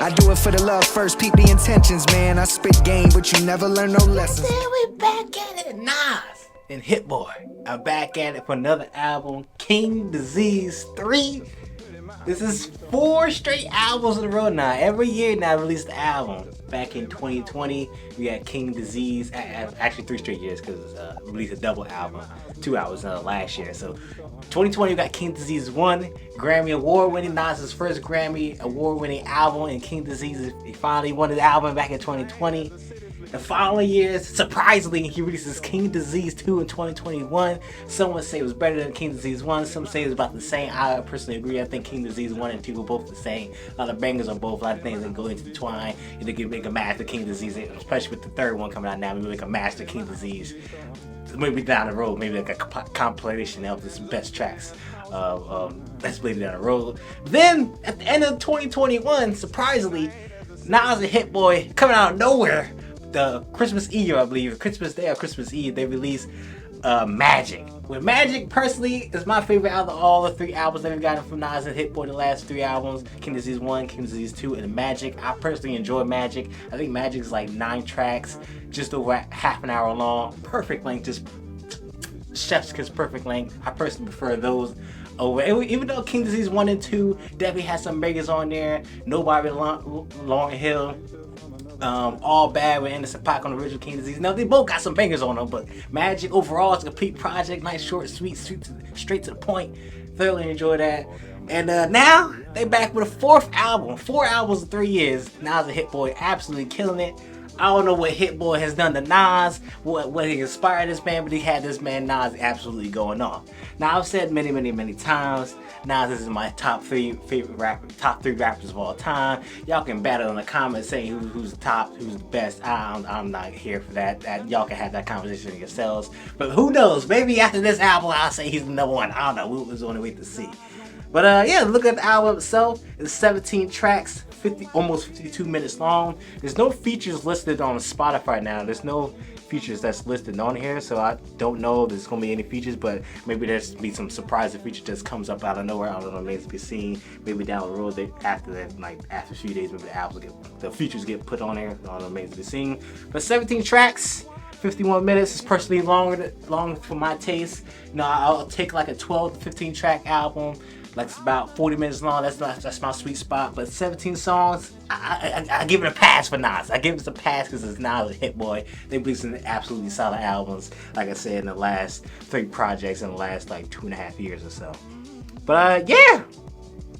I do it for the love first, peep the intentions, man. I spit game, but you never learn no lessons. Then we back at it. Nas and Hit-Boy are back at it for another album, King Disease 3. This is 4 straight albums in a row now. Every year now I release the album. Back in 2020, we had King Disease. Actually 3 straight years because we released a double album. 2 albums last year. So 2020 we got King Disease 1, Grammy Award winning, Nas' first Grammy Award winning album, and King Disease, he finally won the album back in 2020. The following years, surprisingly, he releases King Disease 2 in 2021. Some would say it was better than King Disease 1. Some say it was about the same. I personally agree. I think King Disease 1 and 2 were both the same. A lot of bangers on both. A lot of things that go intertwine. You can make a master King Disease, especially with the third one coming out now. Maybe make a master King Disease. Maybe down the road, maybe like a compilation of the best tracks. Let's play it down the road. Then, at the end of 2021, surprisingly, Nas and Hit-Boy coming out of nowhere. The Christmas Eve, I believe, Christmas Day or Christmas Eve, they released Magic. With Magic, personally, is my favorite out of all the 3 albums that we've gotten from Nas and Hit-Boy, the last 3 albums, King Disease 1, King Disease 2, and Magic. I personally enjoy Magic. I think Magic is like 9 tracks, just over half an hour long. Perfect length, just chef's kiss perfect length. I personally prefer those over, even though King Disease 1 and 2 definitely has some bangers on there. Nobody Long Hill. All Bad with Anderson .Paak on the original King Disease. Now they both got some bangers on them, but Magic overall is a complete project. Nice, short, sweet, straight to the point. Thoroughly enjoy that. And now they back with a 4th album. 4 albums in 3 years. Nas and Hit-Boy absolutely killing it. I don't know what Hit-Boy has done to Nas, what he inspired this man, but he had this man Nas absolutely going off. Now I've said many times, Nas is my top 3 rappers of all time. Y'all can battle in the comments saying who's the top, who's the best. I'm not here for that. Y'all can have that conversation yourselves. But who knows? Maybe after this album I'll say he's the number 1. I don't know. We'll just only wait to see. But yeah, look at the album itself. It's 17 tracks, almost 52 minutes long. There's no features listed on Spotify now. There's no features that's listed on here, so I don't know if there's gonna be any features, but maybe there's be some surprising feature that comes up out of nowhere. I don't know, maybe to be seen. Maybe down the road, after that, like after a few days, maybe the features get put on there. I don't know, maybe to be seen. But 17 tracks. 51 minutes is personally long for my taste. You know, I'll take like a 12 to 15 track album. Like it's about 40 minutes long. That's my sweet spot. But 17 songs, I give it a pass for Nas. I give it a pass because it's Nas and Hit-Boy. They released some absolutely solid albums. Like I said, in the last 3 projects in the last like 2.5 years or so. But yeah.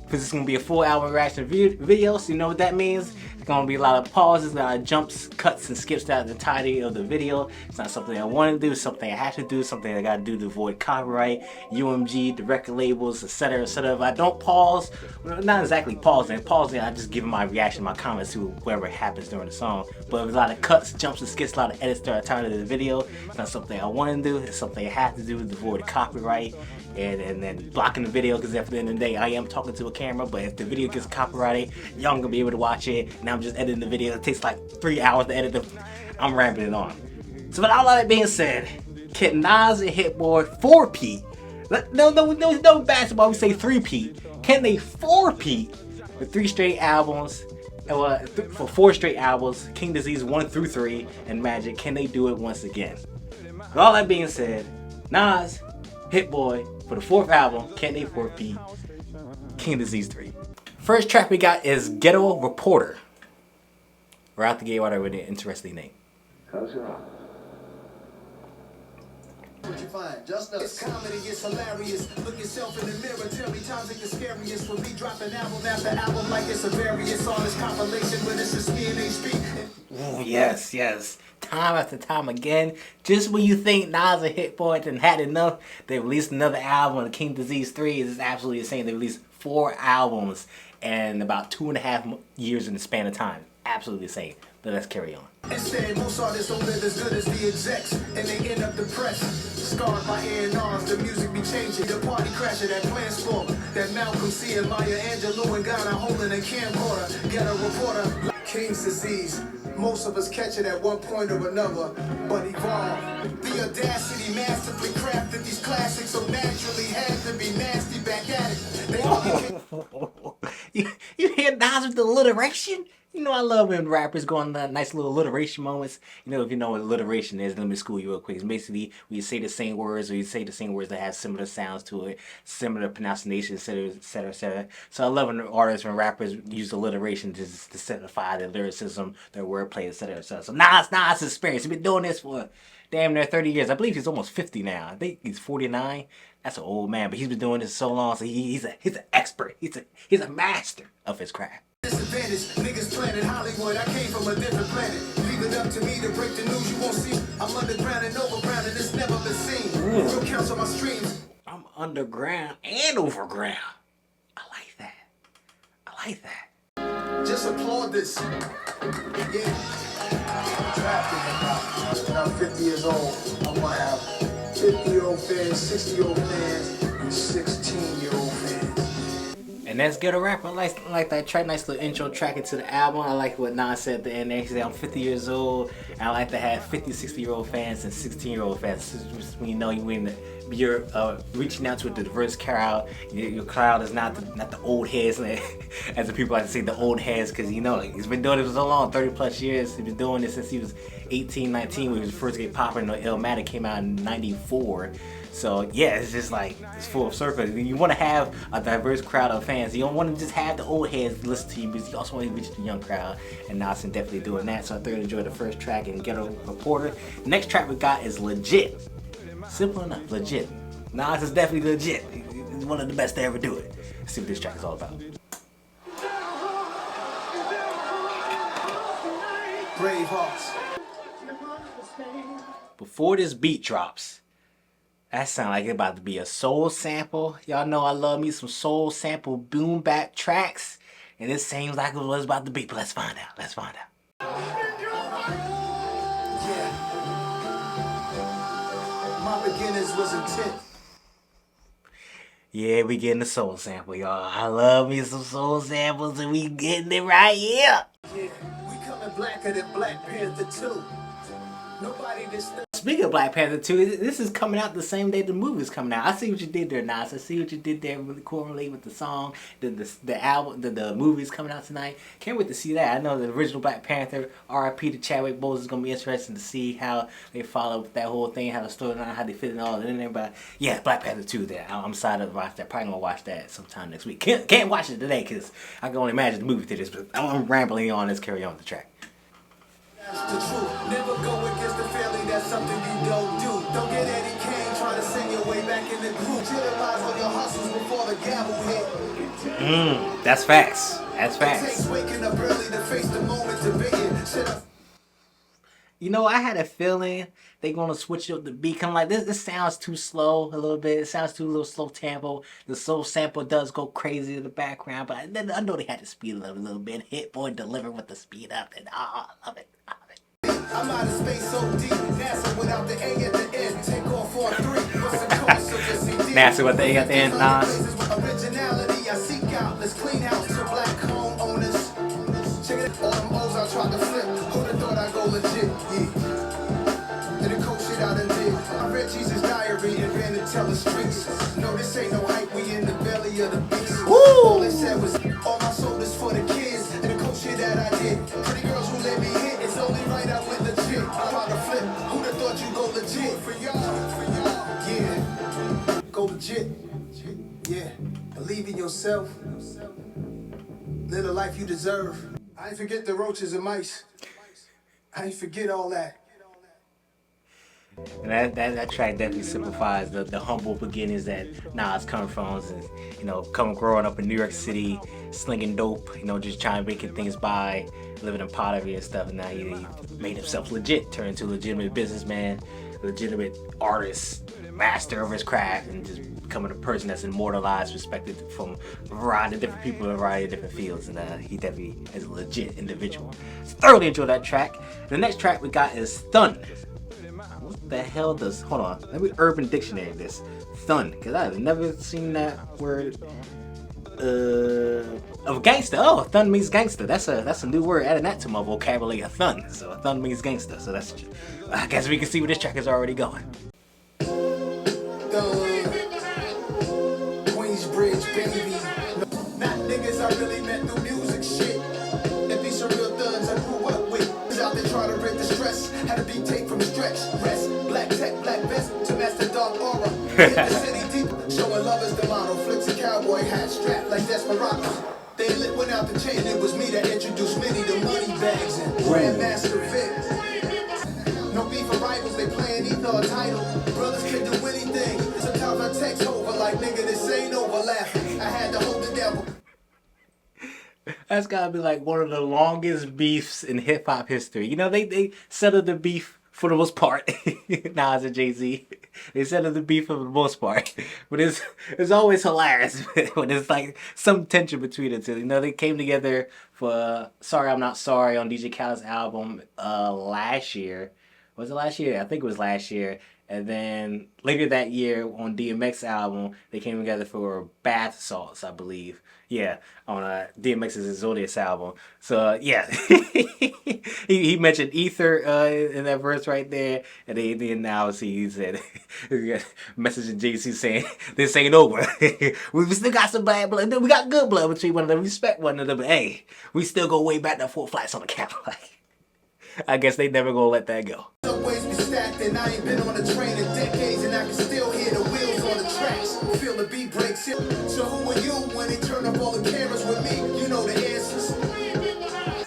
Because it's going to be a full album reaction video, so you know what that means. It's going to be a lot of pauses, a lot of jumps, cuts, and skips throughout the entirety of the video. It's not something I want to do, it's something I have to do, something I got to do to avoid copyright, UMG, the record labels, etc., etc. If I don't pause, well, not exactly pausing, I just give my reaction, my comments to whatever happens during the song. But there's a lot of cuts, jumps, and skips, a lot of edits throughout the entirety of the video. It's not something I want to do, it's something I have to do to avoid copyright. And then blocking the video, because at the end of the day I am talking to a camera, but if the video gets copyrighted, y'all gonna be able to watch it, and I'm just editing the video. It takes like 3 hours to edit I'm rambling on. So with all that being said, can Nas and Hit-Boy 4-peat? No basketball, we say 3-peat. Can they 4-peat with 3 straight albums? For 4 straight albums, King Disease 1 through 3, and Magic, can they do it once again? With all that being said, Nas, Hit-Boy, for the 4th album, can they 4-peat King Disease 3? First track we got is Ghetto Reporter. Right out the gate, whatever, with an interesting name. Close your eyes. What you find? Just us. It's comedy, it's hilarious. Look yourself in the mirror, tell me times it gets scariest. When we dropping album after album like it's a various on this compilation, but it's just me and HP. Oh, yes. Time after time again. Just when you think Nas and Hit-Boy done had enough, they released another album. King Disease 3 is absolutely insane. They released 4 albums in about 2.5 years in the span of time. Absolutely insane. But let's carry on. Instead, most artists don't live as good as the execs, and they end up depressed. Scarred by A&Rs, the music be changing. The party crasher, that plan sport, that Malcolm C and Maya Angelou and Ghana holding a camcorder. Ghetto Reporter, King's Disease. Most of us catch it at one point or another, but evolve. The audacity masterfully crafted these classics, so naturally had to be nasty back at it. You hear Nas with the alliteration? You know I love when rappers go on the nice little alliteration moments. You know, if you know what alliteration is, let me school you real quick. It's basically when you say the same words or you say the same words that have similar sounds to it, similar pronunciation, etc., etc., etc. So I love when artists and rappers use alliteration to signify their lyricism, their wordplay, etc., etc. So Nas experience. He's been doing this for damn near 30 years. I believe he's almost 50 now. I think he's 49. That's an old man, but he's been doing this so long. So he's an expert. He's a master of his craft. Disadvantage, niggas planning Hollywood. I came from a different planet. Leave it up to me to break the news. You won't see. I'm underground and overground, and it's never been seen. Real counts on my streams. I'm underground and overground. I like that. I like that. Just applaud this. Yeah. When I'm 50 years old, I'm gonna have 50-year-old fans, 60-year-old fans, and 16-year-old fans. And that's Ghetto Rapper. I like that track, nice little intro track into the album. I like what Nas said at the end there. He said, I'm 50 years old, and I like to have 50, 60-year-old fans and 16-year-old fans. When you know you're reaching out to a diverse crowd. Your crowd is not the old heads, as the people like to say, the old heads, because you know, he's been doing it for so long, 30 plus years. He's been doing this since he was 18, 19, when he was first getting popular. Illmatic came out in 94. So yeah, it's just like, it's full of circle. You want to have a diverse crowd of fans. You don't want to just have the old heads listen to you, but you also want to reach the young crowd. And Nas is definitely doing that. So I thoroughly enjoyed the first track in Ghetto Reporter. The next track we got is Legit. Simple enough, legit. Nas is definitely legit. He's one of the best to ever do it. Let's see what this track is all about. Brave hearts. Before this beat drops, that sound like it's about to be a soul sample. Y'all know I love me some soul sample boom bap tracks. And this seems like it was about to be, but let's find out. Let's find out. Yeah. My beginnings was intent. Yeah, we getting the soul sample, y'all. I love me some soul samples, and we getting it right here. Yeah, we coming blacker than Black Panther 2. Nobody disturbs. Speaking of Black Panther 2, this is coming out the same day the movie's coming out. I see what you did there, Nas. I see what you did there, really correlate with the song, the album, the movie's coming out tonight. Can't wait to see that. I know the original Black Panther, R.I.P. to Chadwick Boseman, is gonna be interesting to see how they follow with that whole thing, how the storyline, how they fit it all in there. But yeah, Black Panther 2 there. I'm excited to watch that. Probably gonna watch that sometime next week. Can't watch it today because I can only imagine the movie theaters. But I'm rambling on. Let's carry on with the track. That's the truth. Never go against the family. That's something you don't do. Don't get Eddie Kane trying to sing your way back in the group. Generalize on your hustles before the gavel hit. That's facts. That's facts. It takes waking up early to face the moment to begin. You know, I had a feeling they're gonna switch up the beat. Come like this sounds too slow a little bit. It sounds too a little slow tempo. The soul sample does go crazy in the background, but I know they had to speed it up a little bit. Hit-Boy delivered with the speed up, and I love it. I love it. I'm out of space so deep. NASA without the A at the end. Take off for 3. What's the cost of the CD? NASA with the A at the end, Nas. Originality, I seek out. Let's clean house to black homeowners. Check it. All them O's I tried to flip. Who'da thought I'd go legit? Yeah. Did a cold shit out and did. I read Jesus' diary and ran to tell the streets. No, this ain't no hype. We in the belly of the beast. All they said was, all my soul is for the kids. And the cold shit that I did. Pretty girls who let me hit. It's only right I went legit. I tried to flip. Who'da thought you go legit? For y'all. Yeah. Go legit. Yeah. Believe in yourself. Live the life you deserve. I ain't forget the roaches and mice. I ain't forget all that. And that track definitely simplifies the humble beginnings that Nas come from. And, you know, growing up in New York City, slinging dope, you know, just trying to make things by, living in poverty and stuff. And now he made himself legit, turned into a legitimate businessman, legitimate artist, master of his craft, and just becoming a person that's immortalized, respected from a variety of different people in a variety of different fields. And he definitely is a legit individual. Thoroughly enjoyed that track. The next track we got is Thun. What the hell does, hold on, let me Urban Dictionary this. Thun, because I've never seen that word of gangster. Oh, Thun means gangster. That's a new word, adding that to my vocabulary, a Thun. So Thun means gangster. So that's, I guess we can see where this track is already going. Queensbridge, baby. Not niggas I really meant. Take from the stretch, rest, black tech, black vest to match the dark aura. Hit the city deep, showing love is the motto. Flicks a cowboy hat strapped like desperados. They lit went out the chain, it was me that introduced many to money bags and Grandmaster Vic. No beef for rivals, they playing either a title. Brothers can do anything. Sometimes I text over like nigga, this ain't over laughing. I had to hold the devil. That's gotta be like one of the longest beefs in hip hop history. You know, they settled the beef for the most part. Nas and Jay-Z, they settled the beef for the most part. But it's always hilarious when there's like some tension between the two. You know, they came together for Sorry I'm Not Sorry on DJ Khaled's album last year. Was it last year? I think it was last year. And then later that year on DMX's album, they came together for Bath Salts, I believe. Yeah, on DMX's Zodiac album. So yeah, he mentioned Ether in that verse right there, and then now he said, messaging JC saying this ain't over. We still got some bad blood. We got good blood between one of them. Respect one another, but hey, we still go way back to 4 flats on the camera. I guess they never gonna let that go. Always be stacked, and I ain't been on a train in decades, and I can still hear the wheels on the tracks. Feel the beat breaks. So who are you when they turn up all the cameras with me? You know the answers.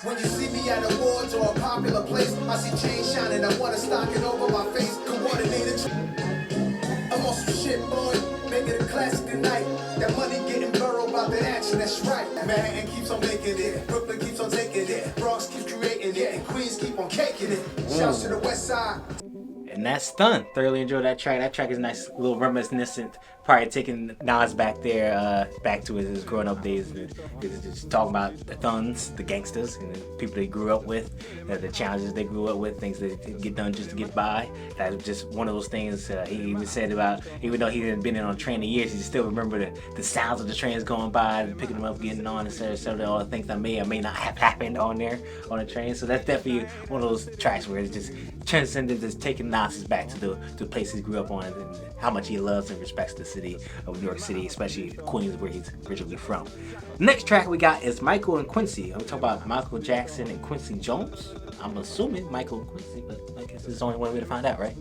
When you see me at awards or a popular place, I see chain shining. I wanna stock it over my face. Coordinated. I'm on some shit, boy. Make it a classic tonight. That money getting burrowed about that action. That's right. Manhattan keeps on making it. Brooklyn keeps on taking it. Bronx keeps creating it. And Queens keep on caking it. Shouts to the West Side. And that's Thun. Thoroughly enjoyed that track. That track is nice, a little reminiscent. Probably taking Nas back there, back to his growing up days. Just talking about the Thuns, the gangsters, and the people they grew up with, the challenges they grew up with, things that get done just to get by. That was just one of those things he even said about, even though he hadn't been in on a train in years, he still remember the sounds of the trains going by, picking them up, getting on, and all the things that may or may not have happened on there on the train. So that's definitely one of those tracks where it's just transcendent, just taking Nas back to the place he grew up on and how much he loves and respects the city of New York City, especially Queens, where he's originally from. Next track we got is Michael and Quincy. I'm talking about Michael Jackson and Quincy Jones. I'm assuming Michael and Quincy, but I guess there's only one way to find out, right?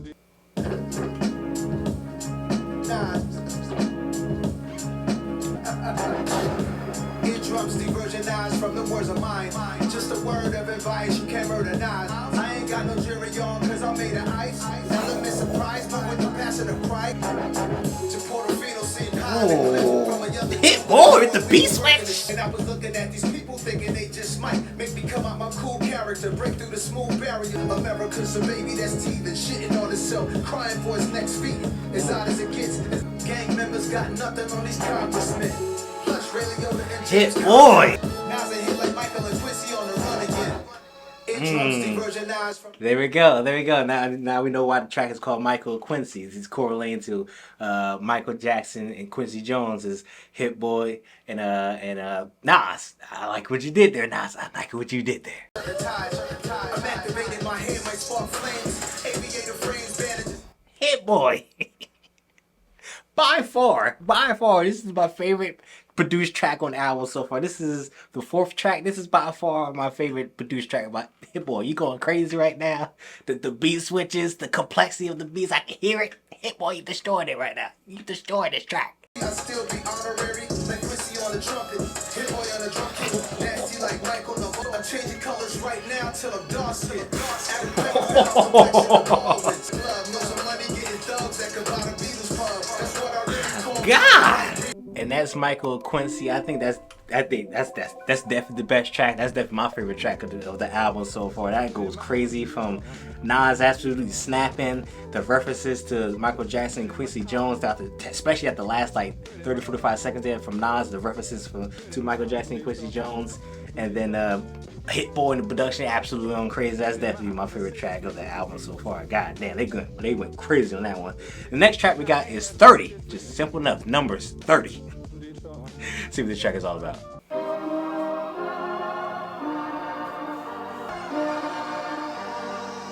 Eardrums diversionized from the words of mine. Just a word of advice, you can't murder Nas. I ain't got no jury on cause I'm made of ice. Element surprised, but with the passion of pride. To Portofino seen high from a young Hit-Boy with the beat switch. And I was looking at these people thinking they just might make me come out my cool character, break through the smooth barrier. America's a baby that's teething, shitting on itself, crying for his next feet. As odd as it gets, gang members got nothing on these congressmen. Hit-Boy. Nas and Hit like Michael and Quincy on the run again. There we go. Now we know why the track is called Michael and Quincy. He's correlating to Michael Jackson and Quincy Jones as Hit-Boy and Nas. I like what you did there, Nas. I like what you did there. I'm activating my hand, my spark flames. Aviator frames, bandages. Hit-Boy. By far, this is my favorite produced track on the album so far. This is the 4th track. This is by far my favorite produced track by Hit-Boy. You going crazy right now. The beat switches, the complexity of the beats, I can hear it. Hit-Boy, you destroyed it right now. You destroyed this track. I still be honorary, like Quincy on the trumpet. Hit-Boy on the drum kit, nasty like Michael. No, I'm changing colors right now till I'm dark skin. God! And that's Michael Quincy. I think that's definitely the best track. That's definitely my favorite track of the album so far. That goes crazy from Nas absolutely snapping, the references to Michael Jackson and Quincy Jones, especially at the last like 30-45 seconds there from Nas, the references to Michael Jackson and Quincy Jones, and then Hit-Boy in the production absolutely on crazy. That's definitely my favorite track of the album so far. God damn, they went crazy on that one. The next track we got is 30. Just simple enough, numbers 30. See what this track is all about.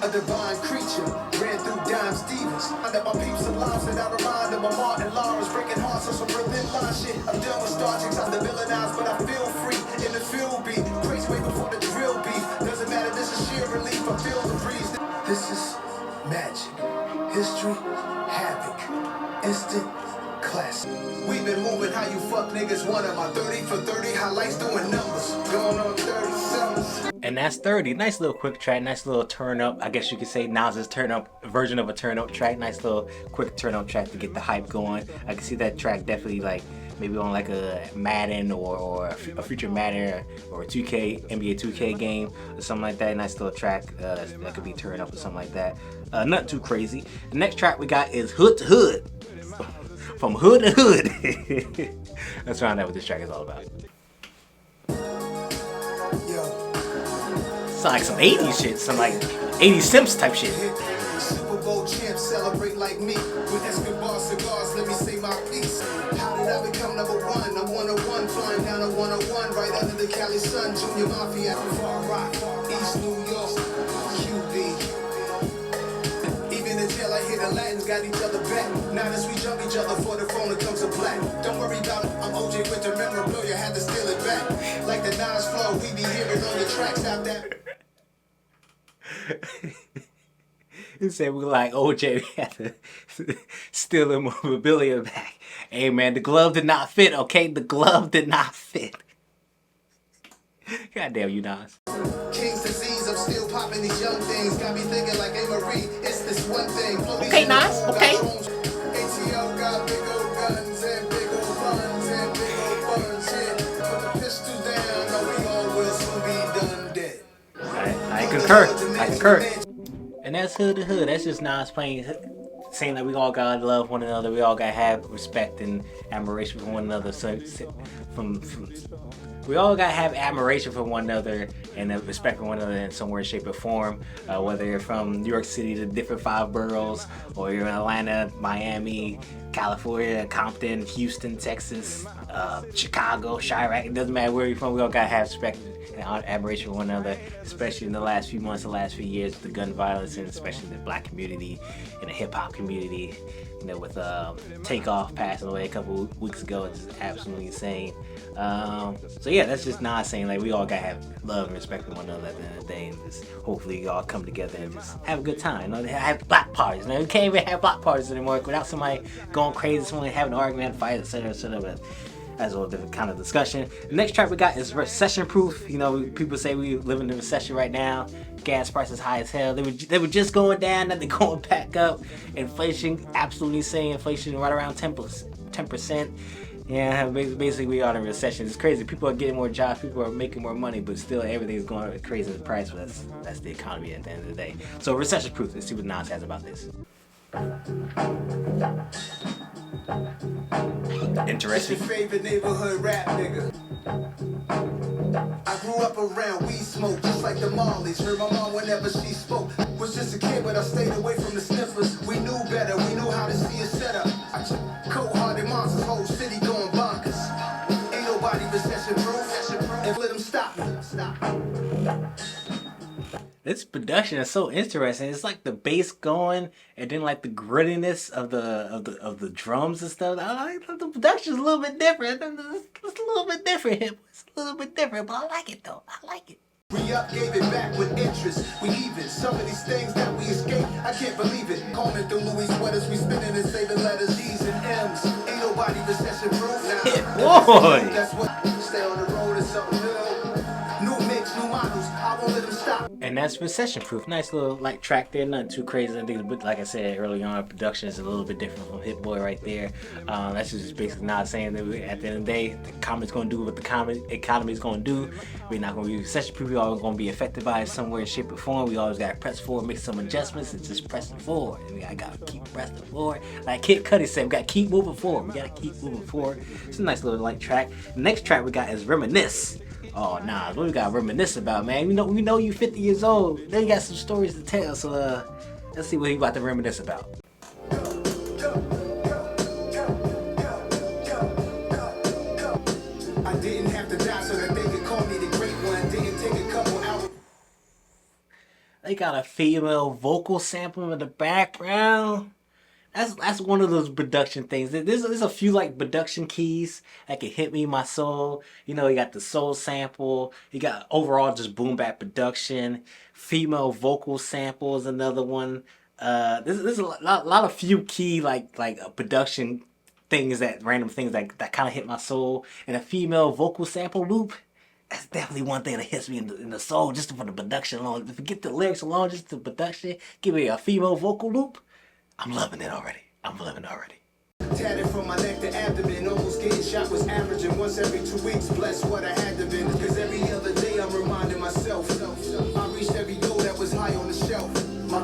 A divine creature ran through Dime Stevens. Under my peeps and lives that I remind of my Martin Lawrence breaking hearts on some rhythm line shit. I'm done with Star Treks, I'm the villainized, but I feel free in the field beat. Crazy way before the drill beef. Doesn't matter, this is sheer relief. I feel the breeze. This is niggas want my 30 for 30 highlights doing numbers. Going on 30 summers. And that's 30. Nice little quick track, nice little turn up. I guess you could say Nas's turn up version of a turn up track. Nice little quick turn up track to get the hype going. I can see that track definitely like maybe on like a Madden or a future Madden or a 2K, NBA 2K game or something like that. Nice little track that could be turned up or something like that. Not too crazy. The next track we got is Hood to Hood. From Hood to Hood. Let's find out what this track is all about. Sound like some 80s shit, some like 80s Simps type shit. Super Bowl champs celebrate like me. With Escobar cigars, let me say my piece. How did I become number one? I'm 101, flying down a 101, right under the Cali sun. Junior Mafia, Far Rock, East New York, QB. Even in jail, I hear the Latins got each other back. Now as we jump each other for the phone, it comes to black. Don't worry about it, I'm OJ with the memorabilia, had to steal it back. Like the Nas flow, we be hearing on the tracks out there. He said we like OJ, we had to steal the memorabilia back. Hey man, the glove did not fit, okay? The glove did not fit. God damn you, Nas. King's disease, I'm still popping these young things. Got me thinking like, hey Marie, it's this one thing. Okay, Nas, okay. ATL got big old guns and big old buns and big old buns. Yeah, put the pistols down, no, we all will soon be done dead. I concur. And that's Hood to Hood. That's just Nas playing, saying that we all gotta love one another. We all gotta have respect and admiration for one another. So we all gotta have admiration for one another and respect for one another in some way, shape, or form. Whether you're from New York City, the different 5 boroughs, or you're in Atlanta, Miami, California, Compton, Houston, Texas, Chicago, Chirac. It doesn't matter where you're from. We all gotta have respect and admiration for one another, especially in the last few months, the last few years with the gun violence, and especially the black community and the hip-hop community. You know, with Takeoff passing away a couple weeks ago, it's just absolutely insane. So yeah, that's just Nas saying like we all gotta have love and respect for one another at the end of the day, and just hopefully you all come together and just have a good time. You know, have block parties. Now, we can't even have block parties anymore without somebody going crazy, somebody having an argument, fight, etc., etc. But that's a little different kind of discussion. The next track we got is Recession Proof. You know, people say we live in a recession right now. Gas prices high as hell. They were just going down, now they're going back up. Inflation, absolutely insane. Inflation right around 10%. Yeah, basically we are in a recession. It's crazy. People are getting more jobs, people are making more money, but still everything's going crazy in the price. But that's the economy at the end of the day. So Recession Proof. Let's see what Nas has about this. Interesting. It's your favorite neighborhood rap nigga. I grew up around weed smoke, just like the Marleys. Heard my mom whenever she spoke. Was just a kid, but I stayed away from the sniffers. We knew better, we knew how to see it set up. Cold-hearted monsters, whole city going bonkers. Ain't nobody recession proof, and let them stop. This production is so interesting. It's like the bass going, and then like the grittiness of the drums and stuff. I like the production's a little bit different. It's a little bit different. It's a little bit different, but I like it though. I like it. We up, gave it back with interest. We even some of these things that we escaped. I can't believe it. Combing through Louis sweaters, we spinning and saving letters, D's and M's. Ain't nobody recession proof now. Boy. That's what. Stay on the road and something new. New mix, new models. I won't let them stop. And that's Recession Proof. Nice little like track there, nothing too crazy. I think, but like I said early on, production is a little bit different from Hit-Boy right there. That's just basically not saying that at the end of the day, the economy's going to do what the economy's going to do. We're not going to be recession proof. We're always going to be affected by it somewhere, shape, or form. We always got to press forward, make some adjustments, and just pressing forward. And I got to keep pressing forward. Like Kid Cudi said, we got to keep moving forward. We got to keep moving forward. It's a nice little light track. The next track we got is Reminisce. Oh, nah, what we got to reminisce about, man? We know you 50 years old. Then you got some stories to tell, so let's see what he about to reminisce about. I didn't have to die so that they could call me the great one. Didn't take a couple hours. They got a female vocal sample in the background. That's one of those production things. There's a few like production keys that can hit me in my soul. You know, you got the soul sample. You got overall just boom bap production. Female vocal sample is another one. There's a lot of few key like production things that random things that kind of hit my soul. And a female vocal sample loop, that's definitely one thing that hits me in the soul, just for the production alone. Forget the lyrics alone, just the production. Give me a female vocal loop. I'm loving it already. I'm loving it already. Tatted from my neck to abdomen, almost getting shot was averaging once every 2 weeks. Bless what I had to been, cause every other day I'm reminding myself I reached every goal that was high on the shelf.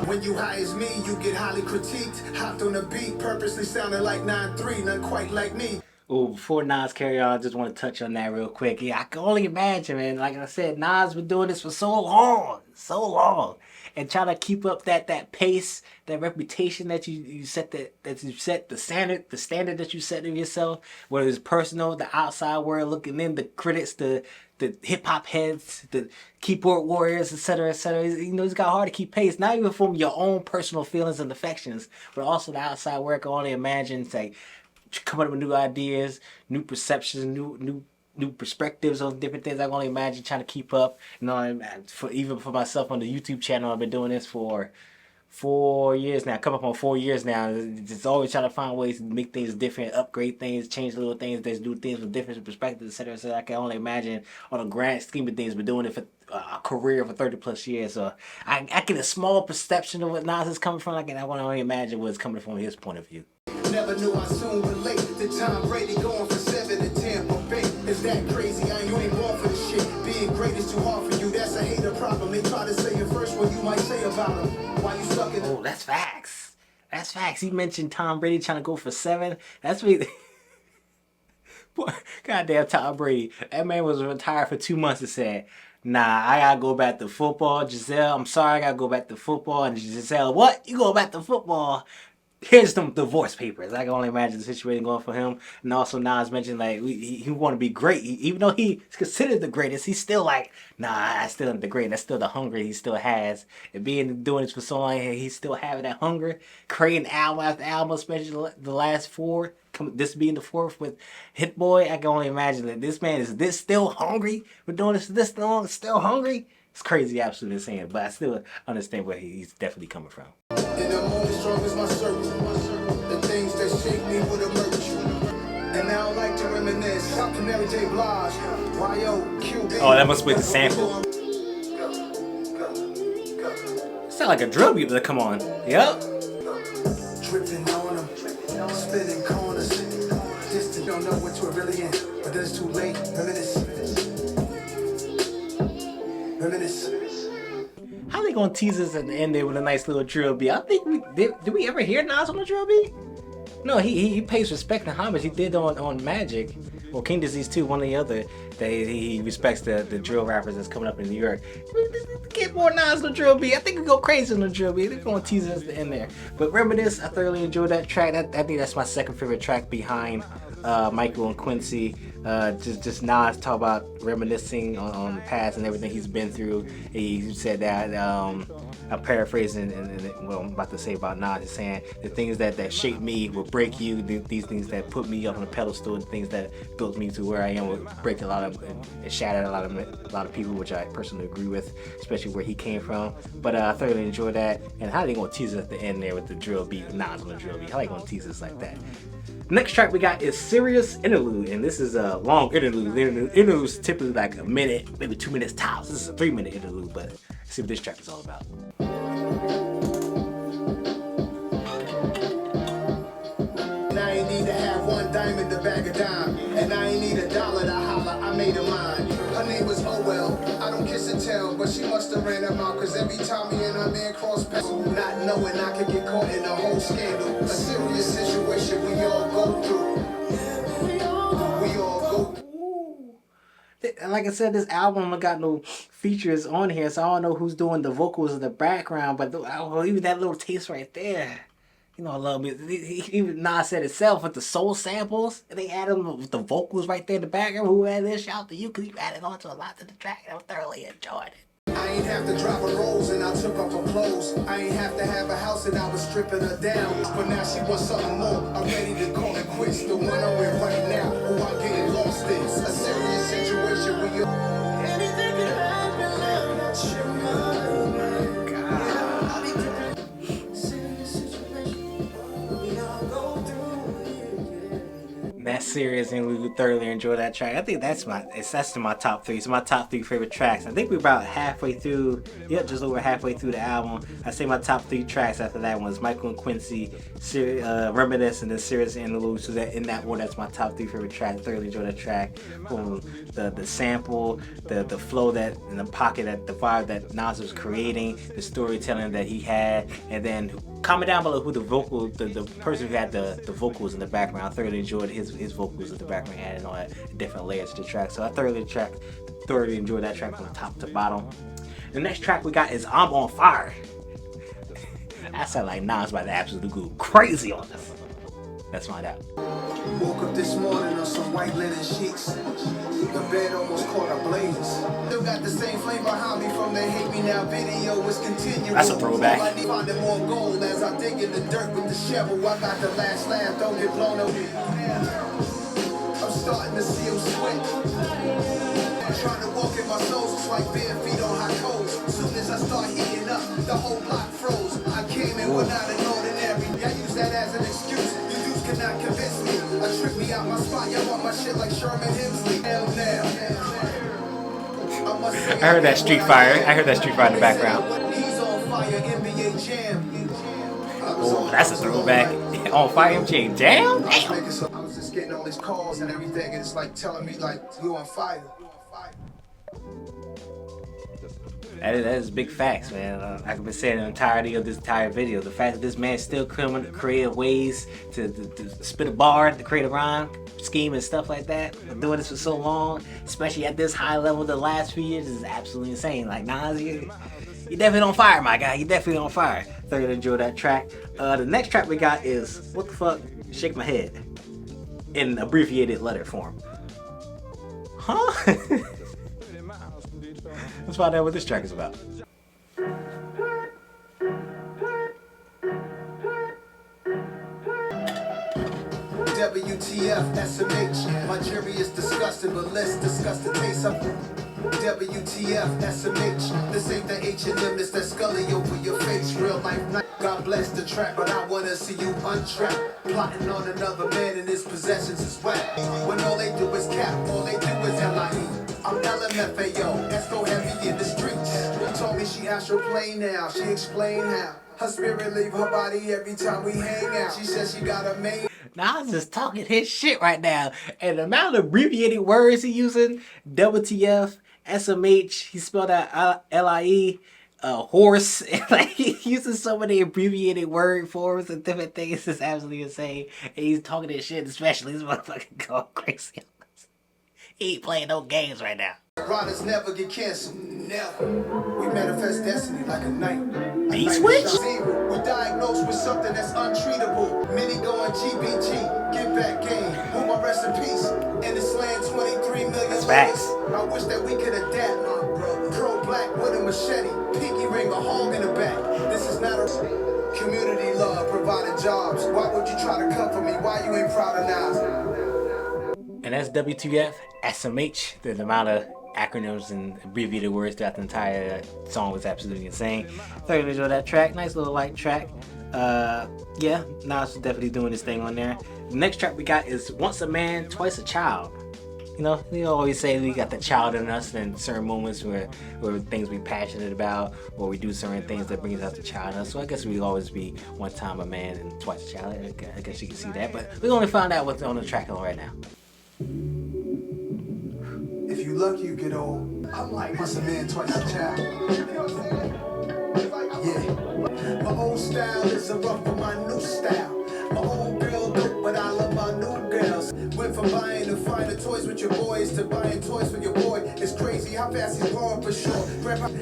When you high as me, you get highly critiqued. Hopped on a beat, purposely sounded like 9-3, not quite like me. Oh, before Nas carry on, I just want to touch on that real quick. Yeah, I can only imagine, man. Like I said, Nas been doing this for so long, and trying to keep up that pace, that reputation that you set, the standard that you set of yourself, whether it's personal, the outside world looking in, the critics, the hip hop heads, the keyboard warriors, etc., etc. You know, it's got hard to keep pace. Not even from your own personal feelings and affections, but also the outside world. I can only imagine, it's like, coming up with new ideas, new perceptions, new perspectives on different things. I can only imagine trying to keep up. You know, even for myself on the YouTube channel, I've been doing this for 4 years now. Coming up on 4 years now. Just always trying to find ways to make things different, upgrade things, change little things, do things with different perspectives, etc. So I can only imagine on a grand scheme of things, been doing it for a career for 30 plus years. So I get a small perception of what Nas is coming from. I can only imagine what's coming from his point of view. Never knew I soon relate to Tom Brady going for 7 to Tampa Bay. Is that crazy? You ain't born for the shit. Being great is too hard for you. That's a hater problem. They try to say it first, what you might say about him. Why you stuck in? Oh, that's facts. That's facts. He mentioned Tom Brady trying to go for 7. That's me. Goddamn Tom Brady. That man was retired for 2 months and said, nah, I gotta go back to football. Giselle, I'm sorry, I gotta go back to football. And Giselle, what? You go back to football? Here's some divorce papers. I can only imagine the situation going for him. And also Nas mentioned like he want to be great. Even though he's considered the greatest, he's still like, nah, I still am the great. That's still the hunger he still has. And doing this for so long, he's still having that hunger. Creating album after album, especially the last 4. This being the 4th with Hit-Boy, I can only imagine that this man is this still hungry. We're doing this long, still hungry. It's crazy, absolutely insane. But I still understand where he's definitely coming from. In the moment, strong as my circle. The things that shake me would emerge. And now I like to reminisce. Talk to Mary J. Blige. Y.O. Q.B. Oh, that must be the sample. Sound like a drug beat to come on. Yep. Dripping on them. Spinning corners. Distant, don't know what you're really in. But then it's too late. Reminisce. Reminisce. How they gonna tease us at the end there with a nice little drill beat? I think did we ever hear Nas on a drill beat? No, he pays respect and homage. He did on Magic or King Disease 2, one or the other. That he respects the drill rappers that's coming up in New York. Get more Nas on the drill beat. I think we go crazy on the drill beat. They're gonna tease us at the end there. But Reminisce, I thoroughly enjoyed that track. I think that's my second favorite track behind Michael and Quincy. Just Nas talk about reminiscing on the past and everything he's been through. He said that I'm paraphrasing and what I'm about to say about Nas is saying the things that shape me will break you. These things that put me up on a pedestal, the things that built me to where I am will break a lot of and shatter a lot of people, which I personally agree with, especially where he came from. But I thoroughly enjoyed that. And how they gonna tease us at the end there with the drill beat, Nas on the drill beat? How they gonna tease us like that? Next track we got is Serious Interlude, and this is a long interlude. Interlude is typically like a minute, maybe 2 minutes tops. This is a 3-minute interlude, but let's see what this track is all about. And I ain't need to have one dime in the bag of dime. And I ain't need $1 to holler, I made her mine. Her name was Owell, I don't kiss and tell, but she must have ran them out. Cause every time me and her man cross paths, not knowing I could get caught in a whole scandal. A serious situation we all go through. We all go through. Like I said, this album I got no features on here, so I don't know who's doing the vocals in the background, but even that little taste right there. You know, I love it. Even Nas said itself with the soul samples, and they added them with the vocals right there in the background. Who added this? Shout out to you, because you added on to a lot to the track, and I thoroughly enjoyed it. I ain't have to drop her rolls and I took off her clothes. I ain't have to have a house and I was stripping her down. But now she wants something more. I'm ready to call it quits. The one I'm with right now, who I'm getting lost in. A serious situation where you anything can happen, love, that's your mind. Serious Interlude. Thoroughly enjoyed that track. I think that's in my top 3. It's my top 3 favorite tracks. I think we're about halfway through. Yep, just over halfway through the album. I say my top 3 tracks after that one is Michael and Quincy, Reminisce, and then Serious Interlude. So that in that order, that's my top 3 favorite tracks. Thoroughly enjoyed that track. From the sample, the flow that in the pocket, that the vibe that Nas was creating, the storytelling that he had, and then comment down below who the person who had the vocals in the background. I thoroughly enjoyed his vocals in the background, adding all that different layers to the track. So I thoroughly enjoyed that track from top to bottom. The next track we got is I'm on Fire. I sound like Nas about to absolutely go crazy on this. Let's find out. Woke up this morning on some white linen sheets. The bed almost caught a blaze. Still got the same flame behind me from the Hate Me Now video. It's continual. That's a throwback. I need finding more gold as I dig in the dirt with the shovel. I got the last laugh, don't get blown away. I'm starting to see him sweat. I'm trying to walk in my soul, it's like bare feet on hot coals. Soon as I start heating up, the whole block froze. I came in without an ordinary. I use that as an excuse. You dudes cannot convince me. I trick me out my spot, y'all want my shit like Sherman Hemsley. Hell I heard that Street Fire. I heard that Street Fire in the background. He's on fire, NBA jam. Oh, that's a throwback. On Fire MJ Jam? I was just getting all these calls and everything, and it's like telling me like you on fire. That is big facts, man. I've been saying the entirety of this entire video. The fact that this man still coming to creative ways to spit a bar, to create a rhyme scheme and stuff like that. Doing this for so long, especially at this high level the last few years, is absolutely insane. Like, Nas, you're definitely on fire, my guy. You're definitely on fire. Thoroughly enjoyed that track. The next track we got is What the Fuck? Shake My Head. In abbreviated letter form. Huh? Let's find out what this track is about. WTF, SMH. My jury is disgusting, but let's discuss the taste of WTF, SMH. This ain't the H&M, it's that Scully over your face. Real life night. God bless the trap, but I wanna see you untrapped. Plotting on another man and his possessions is whack. When all they do is cap, all they do is LIE. I'm LMFAO, that's so heavy in the streets. Told me she astroplane now, she explained how. Her spirit leave her body every time we hang out. She says she got a maid. Nas is talking his shit right now. And the amount of abbreviated words he using, WTF, SMH, he spelled out LIE, horse. Like, he uses so many abbreviated word forms and different things. It's absolutely insane. And he's talking his shit, especially this motherfucker going crazy. He ain't playing no games right now. Riders never get canceled. Never. We manifest destiny like a night. Beat switch? We diagnosed with something that's untreatable. Many going GBG. Get back game. Who my rest in peace. In this land, 23 million. That's facts. I wish that we could adapt. Pro black with a machete. Pinky ring, a hog in the back. This is not a community love providing jobs. Why would you try to come for me? Why you ain't proud of Nas? And that's WTF, SMH. The amount of acronyms and abbreviated words throughout the entire song was absolutely insane. Thoroughly enjoyed that track. Nice little light track. Yeah, Nas was definitely doing his thing on there. The next track we got is Once a Man, Twice a Child. You know, we always say we got the child in us in certain moments where things we're passionate about, or we do certain things that brings out the child in us. So I guess we always be one time a man and twice a child. I guess you can see that. But we only found out what's on the track right now. If you lucky, you get old. I'm like once a man, twice a child. Yeah. My old style is a rough for my new style. My old girl dope, but I love my new girls. Went from buying and finding toys with your boys to buying toys for your boy. It's crazy how fast he's growing for sure.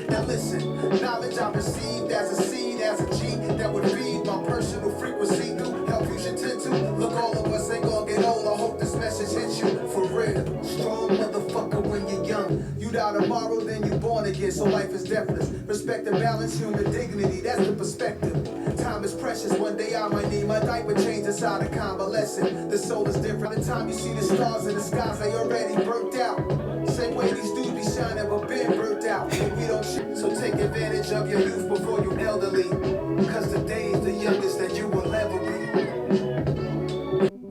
Now listen, knowledge I received as a seed, as a G that would feed my personal frequency through health you should tend to. Look, all of us ain't gonna get old. I hope this message hits you for real. Strong motherfucker when you're young. You die tomorrow, then you born again. So life is deathless. Respect and balance, human dignity. That's the perspective. Time is precious. One day I might need my diaper change inside a convalescent. The soul is different. By the time you see the stars in the skies, they already burnt out. Same way these dudes be shining, but been burnt out. We don't shit. So take advantage of your youth before you elderly. Cause today is the youngest that you will ever be.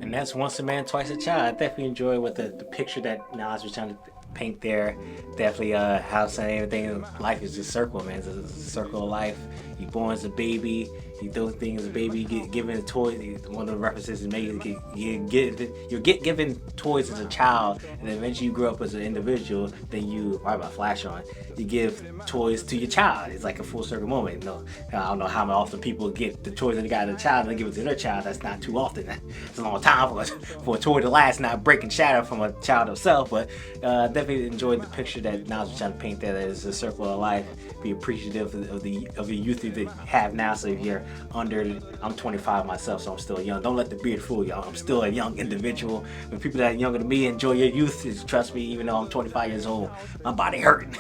And that's once a man, twice a child. I definitely enjoy what the picture that Nas was trying to paint there. Definitely how saying everything in life is just circle, man. It's a circle of life. You born as a baby, you do things as a baby, you get given a toy. One of the references is made, you get given toys as a child, and then eventually you grow up as an individual. Then you, why my flash on? You give toys to your child. It's like a full circle moment. I don't know how often people get the toys that they got as a child and they give it to their child. That's not too often. It's a long time for a toy to last, not break and shatter from a child himself. But definitely enjoyed the picture that Nas was trying to paint there. That is a circle of life. Be appreciative of the youth that you have now. So if you're I'm 25 myself, so I'm still young. Don't let the beard fool you. I'm still a young individual. When people that are younger than me enjoy your youth, trust me, even though I'm 25 years old, my body hurting.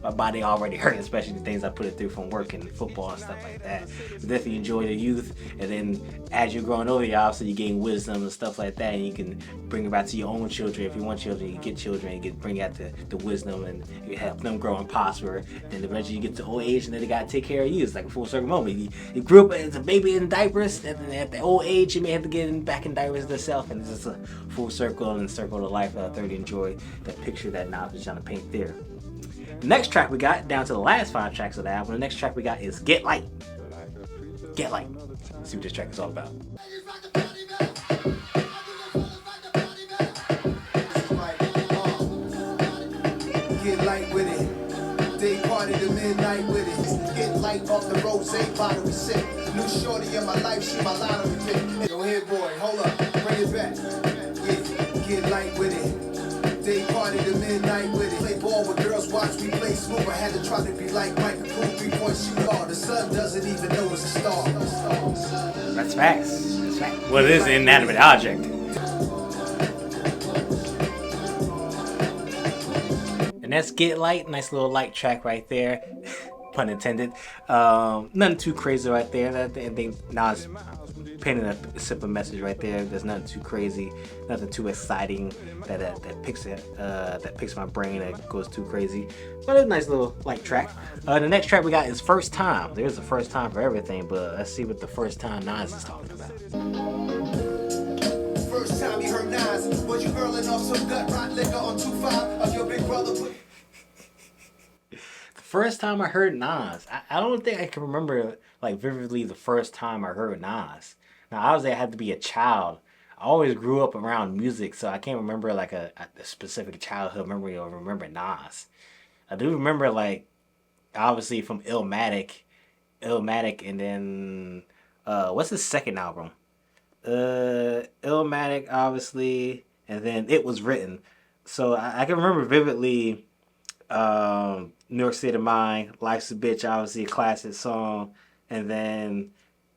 My body already hurt, especially the things I put it through from work and football and stuff like that. But definitely enjoy the youth, and then as you're growing older, obviously you gain wisdom and stuff like that, and you can bring it back to your own children. If you want children, you get children, you can bring out the wisdom, and you help them grow and prosper. And eventually you get to old age, and then they gotta take care of you. It's like a full circle moment. You grew up as a baby in diapers, and then at the old age, you may have to get back in diapers yourself, and it's just a full circle and circle of life. I thoroughly enjoy that picture that Nas was trying to paint there. The next track we got, down to the last 5 tracks of the album, the next track we got is Get Light. Get Light. Let's see what this track is all about. Get light with it. Day party to midnight with it. Get light off the rose bottle we sip. New shorty in my life, she my lottery pick. Yo, Hit-Boy, hold up, bring it back. Yeah, get light with it. Day party to midnight with it. Play ball with girls, watch me play smooth. I had to try to be like Michael Cool, 3-point shooter. The sun doesn't even know it's a star. That's facts. That's facts. Well, it is an inanimate object. And that's Get Light. Nice little light track right there. Pun intended. Nothing too crazy right there. I think Nas painting a simple message right there. There's nothing too crazy, nothing too exciting that picks my brain, that goes too crazy. But it's a nice little light track. The next track we got is First Time. There's a first time for everything, but let's see what the first time Nas is talking about. First time you heard Nas, was you hurling off some gut rot liquor on 2-5 of your big brother? First time I heard Nas, I don't think I can remember like vividly the first time I heard Nas. Now obviously I had to be a child. I always grew up around music, so I can't remember like a specific childhood memory or remember Nas. I do remember like obviously from Illmatic, and then what's his second album? Illmatic obviously, and then It Was Written. So I can remember vividly. New York State of Mind, Life's a Bitch, obviously a classic song, and then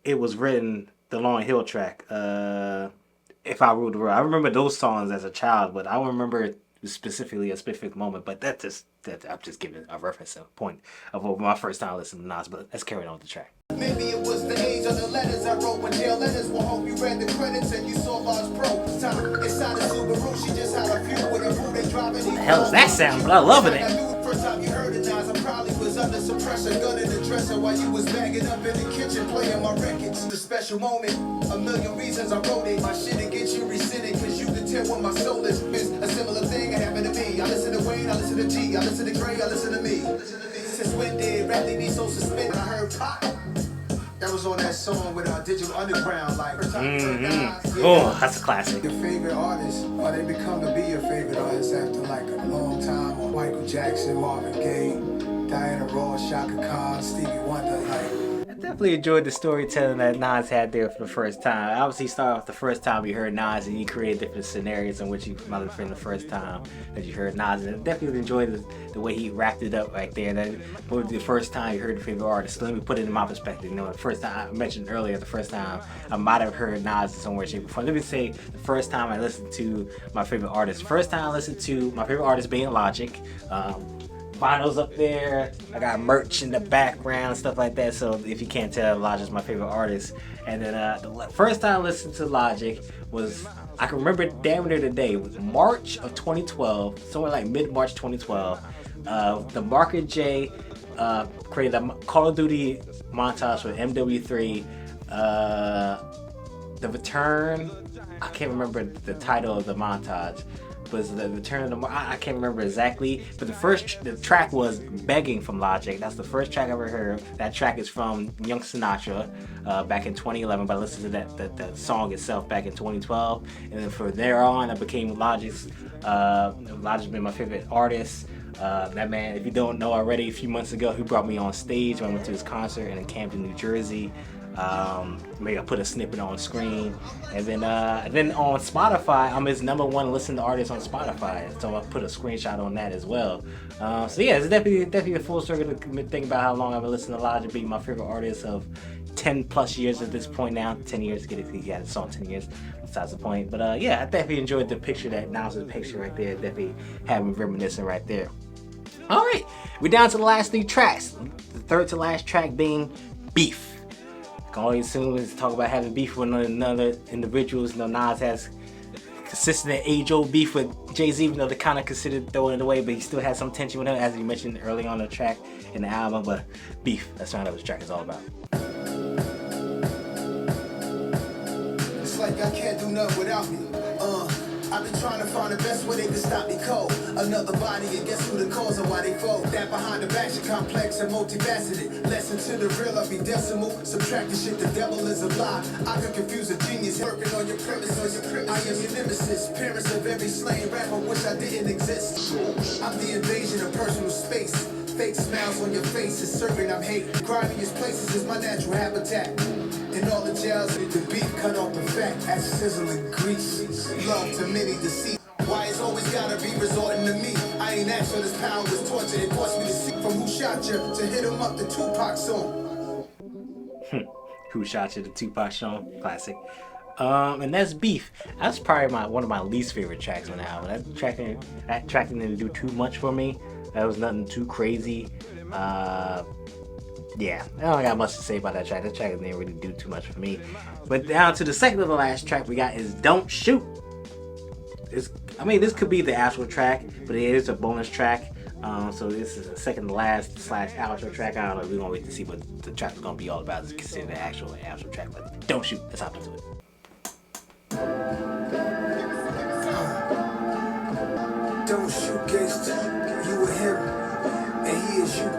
It Was Written, the Lauryn Hill track, If I Ruled the World. I remember those songs as a child, but I don't remember specifically a specific moment, but I'm just giving a reference, a point of my first time listening to Nas, but let's carry on with the track. Maybe it was the age of the letters I wrote when jail letters were home. You read the credits and you saw Lars Pro. Time inside a Subaru, she just had a few with a boo. They driving. What the hell is that sound? But I'm loving it. First time you heard it, Nas, I probably was under some pressure, gun in the dresser while you was bagging up in the kitchen playing my records. The special moment, a million reasons I wrote it. My shit and get you rescinded, cause you can tell what my soul is. It's a similar thing happened to me. I listen to Wayne, I listen to G, I listen to Gray, I listen to me. Since when did rap leave me so suspended? I heard pop. That was on that song with Digital Underground, like. Oh, that's a classic. Your favorite artist, or they become to be your favorite artist after like a long time. Or Michael Jackson, Marvin Gaye, Diana Ross, Shaka Khan, Stevie Wonder, like. I definitely enjoyed the storytelling that Nas had there for the first time. Obviously, started off the first time you heard Nas, and you created different scenarios in which you might have been the first time that you heard Nas. And I definitely enjoyed the way he wrapped it up right there. That was the first time you heard your favorite artist. So let me put it in my perspective. You know, the first time I mentioned earlier, the first time I might have heard Nas in somewhere, shape, or form. Let me say the first time I listened to my favorite artist. First time I listened to my favorite artist being Logic. Vinyls up there, I got merch in the background, stuff like that. So if you can't tell, Logic's my favorite artist. And then the first time I listened to Logic was, I can remember it damn near the day. It was March of 2012, somewhere like mid-March 2012. The Marker J created a Call of Duty montage with MW3. The Return. I can't remember the title of the montage. But it's the Return of the I can't remember exactly. But the track was Begging from Logic. That's the first track I ever heard. That track is from Young Sinatra back in 2011. But I listened to the song itself back in 2012. And then from there on, I became Logic's been my favorite artist. That man, if you don't know already, a few months ago, he brought me on stage when I went to his concert in Camden, New Jersey. Maybe I put a snippet on screen, and then on Spotify, I'm his #1 listened to artist on Spotify, so I put a screenshot on that as well. So yeah, it's definitely a full circle to think about how long I've been listening to Logic, being my favorite artist of 10 plus years at this point now. 10 years, get it? He had a song 10 years. Besides the point, but yeah, I definitely enjoyed the picture that Nas' picture right there. Definitely having reminiscing right there. All right, we're down to the last 3 tracks. The third to last track being Beef. All you assume is talk about having beef with another individuals. You know, Nas has consistent age-old beef with Jay-Z, even though they kind of considered throwing it away, but he still has some tension with him, as you mentioned early on the track in the album. But beef, that's what this track is all about. It's like I can't do nothing without me. I've been trying to find the best way they can stop me cold. Another body, and guess who the cause of why they fold? That behind the back, shit complex and multifaceted. Lesson to the real, I'll be decimal. Subtracting shit, the devil is a lie. I could confuse a genius, working on your premise. I am your nemesis, parents of every slain rapper, wish I didn't exist. I'm the invasion of personal space. Fake smiles on your face is serving, I'm hate. Grimiest places is my natural habitat. In all the jails, the beef cut off the fat, as sizzling grease. Love to many deceit. Why it's always gotta be resorting to me? I ain't asked for this power, was torture. It forced me to see from Who Shot You to hit him up the Tupac song. Who Shot You, the Tupac song, classic. And that's Beef. That's probably one of my least favorite tracks on the album. That track didn't do too much for me. That was nothing too crazy. Yeah, I don't got much to say about that track. That track didn't really do too much for me. But down to the second to the last track we got is Don't Shoot. This could be the actual track, but it is a bonus track. So this is the second to last / outro track. I don't know. We're gonna wait to see what the track is gonna be all about. It's considered the actual track, but Don't Shoot. Let's hop into it. Don't shoot, gangsta. You were him, and he is you.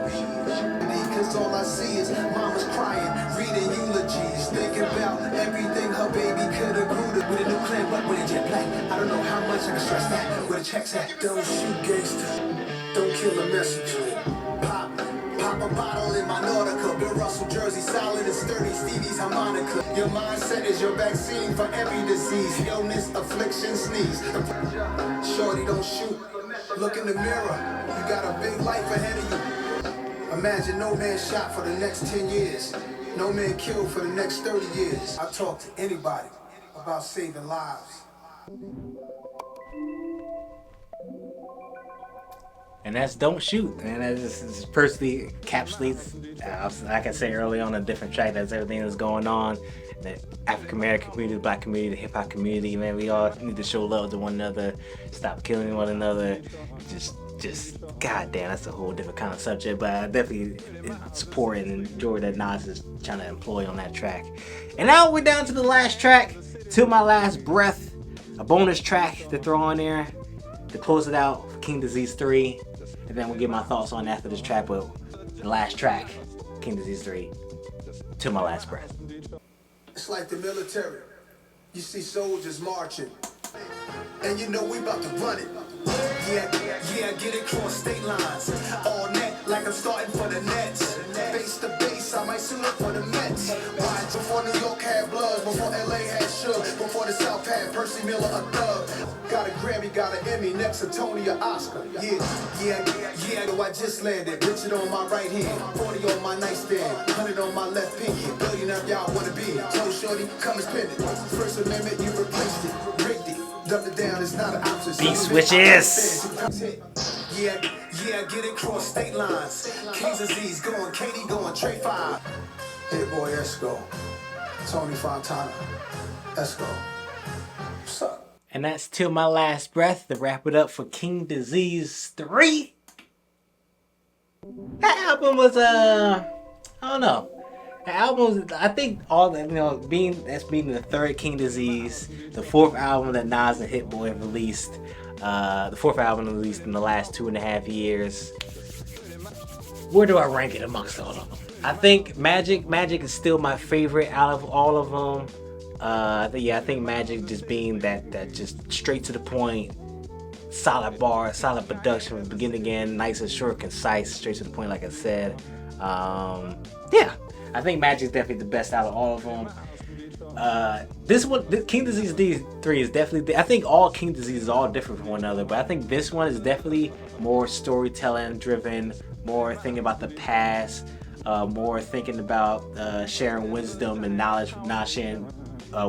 Cause all I see is mama's crying, reading eulogies, thinking about everything her baby could have grew to. With a new clan, but with a jet black. I don't know how much I can stress that. Where the checks at? Don't shoot, gangsta. Don't kill the messenger. Pop a bottle in my Nautica. Bill Russell jersey, solid and sturdy. Stevie's harmonica. Your mindset is your vaccine for every disease, illness, affliction, sneeze. Shorty, don't shoot. Look in the mirror. You got a big life ahead of you. Imagine no man shot for the next 10 years. No man killed for the next 30 years. I talk to anybody about saving lives. And that's Don't Shoot. And that is personally encapsulates, like I said early on, a different track. That's everything that's going on. The African American community, the black community, the hip hop community, man, we all need to show love to one another, stop killing one another. Just goddamn, that's a whole different kind of subject, but I definitely support and enjoy that Nas is trying to employ on that track. And now we're down to the last track, Till My Last Breath, a bonus track to throw on there to close it out for King Disease 3, and then we'll get my thoughts on after this track. But the last track, King Disease 3, Till My Last Breath. It's like the military. You see soldiers marching, and you know we about to run it. Yeah, get it cross state lines. All net, like I'm starting for the Nets. Base to base, I might suit up for the Mets. Why? Before New York had blood, before LA had Suge, before the South had Percy Miller a thug. Got a Grammy, got an Emmy, next to Tony or Oscar. Yeah, though I just landed. Richard on my right hand, 40 on my nightstand, 100 on my left pinky. Billionaire y'all wanna be. Told Shorty, come and spend it. First Amendment, you replaced it, rigged it. Dump it down, it's not an option. Beat switches. Yeah, get it cross state lines. Kings Aziz going, Katie going, Trey 5. Hit-Boy, let's go. Tony Fontana, let's go. What's up? And that's Till My Last Breath to wrap it up for King Disease 3. That album was, I don't know. The albums, I think all that, being the third King Disease, the fourth album that Nas and Hit-Boy have released, the fourth album released in the last 2.5 years. Where do I rank it amongst all of them? I think Magic is still my favorite out of all of them. I think Magic just being that just straight to the point, solid bar, solid production from beginning to end, nice and short, concise, straight to the point, like I said. I think Magic is definitely the best out of all of them. This one, King Disease 3 is definitely, I think all King Disease is all different from one another, but I think this one is definitely more storytelling driven, more thinking about the past, more thinking about sharing wisdom and knowledge, not sharing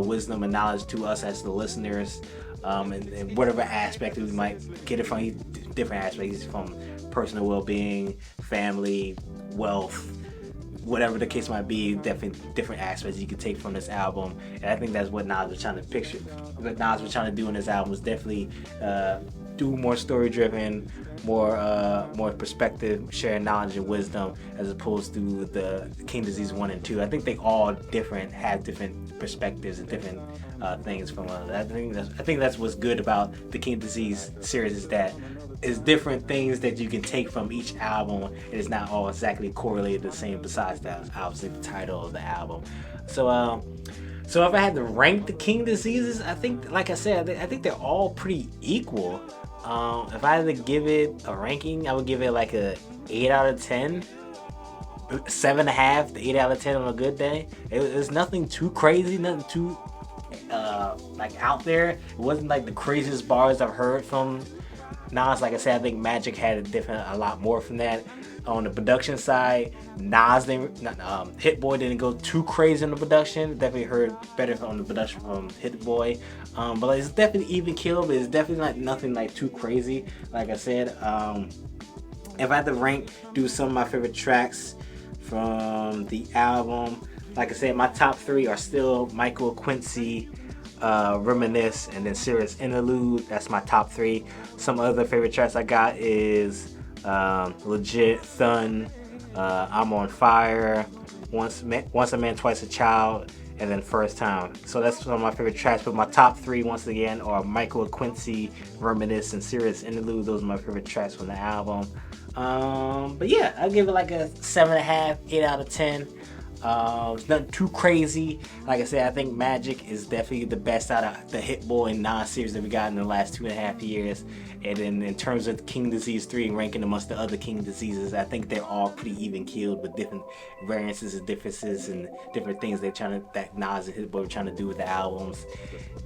wisdom and knowledge to us as the listeners, and whatever aspect we might get it from, different aspects from personal well-being, family, wealth, whatever the case might be, definitely different aspects you can take from this album. And I think that's what Nas was trying to picture. What Nas was trying to do in this album was definitely do more story-driven, more perspective, sharing knowledge and wisdom, as opposed to the King Disease 1 and 2. I think they all have different perspectives and different things from I think that's what's good about the King Disease series, is that it's different things that you can take from each album. It is not all exactly correlated the same, besides that, obviously, the title of the album. So if I had to rank the King Diseases, I think, like I said, I think they're all pretty equal. If I had to give it a ranking, I would give it like a 8 out of 10. 7.5 to 8 out of 10 on a good day. It's nothing too crazy, nothing too like out there. It wasn't like the craziest bars I've heard from Nas. Like I said, I think Magic had a lot more from that. On the production side, Hit-Boy didn't go too crazy on the production. Definitely heard better on the production from Hit-Boy. But it's definitely even killed, but it's definitely like nothing like too crazy. Like I said, if I had to do some of my favorite tracks from the album, like I said, my top 3 are still Michael, Quincy, Reminisce, and then Serious Interlude. That's my top 3. Some other favorite tracks I got is Legit, Thun, I'm on Fire, Once a Man, Twice a Child, and then First Time. So that's some of my favorite tracks, but my top 3 once again are Michael, Quincy, Reminisce, and Serious Interlude. Those are my favorite tracks from the album. But yeah, I'll give it like a 7.5, 8 out of 10. It's nothing too crazy. Like I said, I think Magic is definitely the best out of the Hit-Boy and Nas series that we got in the last 2.5 years. And then in terms of King Disease 3 and ranking amongst the other King Diseases, I think they're all pretty even keeled, with different variances and differences and different things that Nas and Hit-Boy were trying to do with the albums.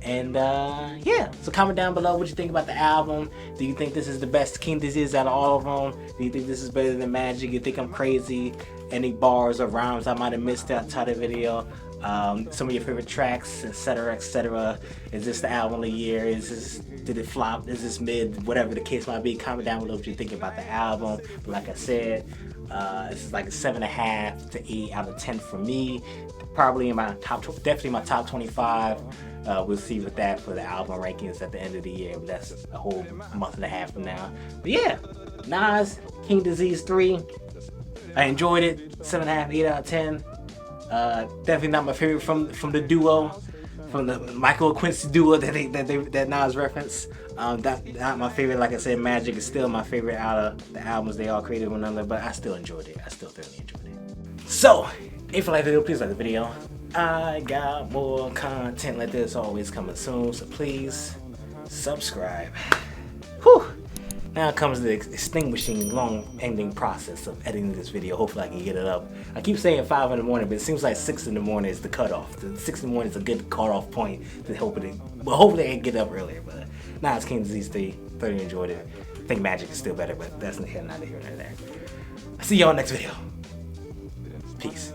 And so comment down below what you think about the album. Do you think this is the best King Disease out of all of them? Do you think this is better than Magic? You think I'm crazy? Any bars or rhymes I might have missed outside the video? Some of your favorite tracks, etc., etc. Is this the album of the year? Did it flop? Is this mid? Whatever the case might be, comment down below what you think about the album. But like I said, this is like a 7.5 to 8 out of 10 for me. Probably in my definitely my top 25. We'll see with that for the album rankings at the end of the year. But that's a whole month and a half from now. But yeah, Nas, King Disease 3. I enjoyed it. 7.5, 8 out of 10. Definitely not my favorite from the duo, from the Michael and Quincy duo that Nas referenced. Not my favorite. Like I said, Magic is still my favorite out of the albums they all created one another. But I still enjoyed it. I still thoroughly enjoyed it. So, if you like the video, please like the video. I got more content like this always coming soon. So please subscribe. Whew. Now comes the extinguishing, long-ending process of editing this video. Hopefully I can get it up. I keep saying 5 in the morning, but it seems like 6 in the morning is the cutoff. 6 in the morning is a good cutoff point to hopefully I can get it up earlier. But now it's King Disease 3. Thoroughly enjoyed it. I think Magic is still better, but that's neither here nor there. I'll see y'all next video. Peace.